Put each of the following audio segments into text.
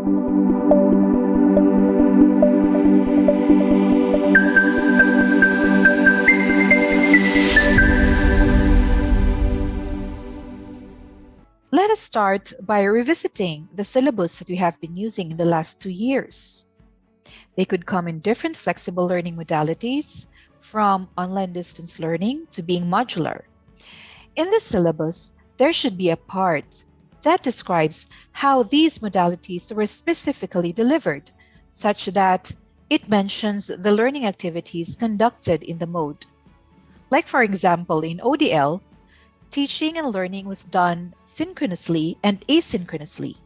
Let us start by revisiting the syllabus that we have been using in the last 2 years. They could come in different flexible learning modalities, from online distance learning to being modular. In the syllabus, there should be a part that describes how these modalities were specifically delivered, such that it mentions the learning activities conducted in the mode. Like for example, in ODL, teaching and learning was done synchronously and asynchronously.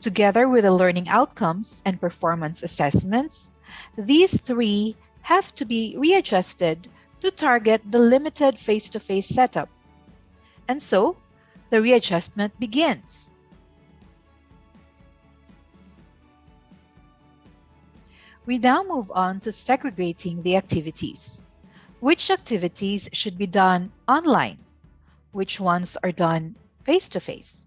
Together with the learning outcomes and performance assessments, these three have to be readjusted to target the limited face-to-face setup. And so, the readjustment begins. We now move on to segregating the activities. Which activities should be done online? Which ones are done face-to-face?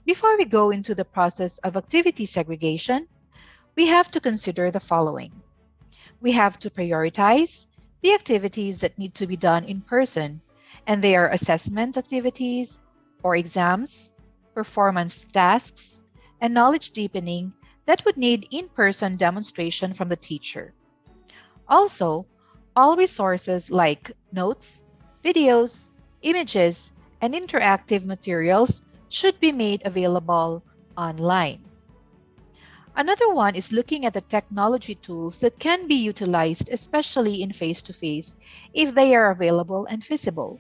Before we go into the process of activity segregation, we have to consider the following. We have to prioritize the activities that need to be done in person, and they are assessment activities or exams, performance tasks, and knowledge deepening that would need in-person demonstration from the teacher. Also, all resources like notes, videos, images, and interactive materials should be made available online. Another one is looking at the technology tools that can be utilized, especially in face-to-face, if they are available and feasible.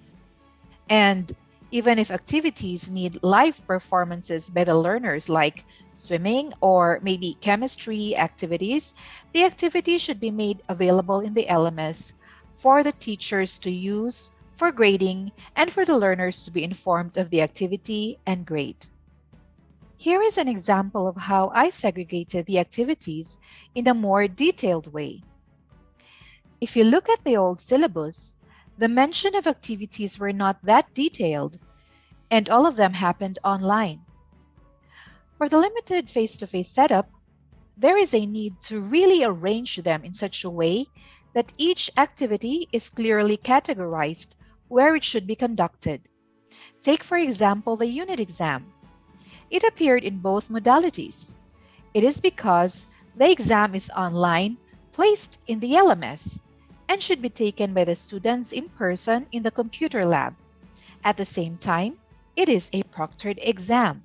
And even if activities need live performances by the learners, like swimming or maybe chemistry activities, the activity should be made available in the LMS for the teachers to use for grading and for the learners to be informed of the activity and grade. Here is an example of how I segregated the activities in a more detailed way. If you look at the old syllabus, the mention of activities were not that detailed, and all of them happened online. For the limited face-to-face setup, there is a need to really arrange them in such a way that each activity is clearly categorized where it should be conducted. Take, for example, the unit exam. It appeared in both modalities. It is because the exam is online, placed in the LMS, and should be taken by the students in person in the computer lab. At the same time, it is a proctored exam.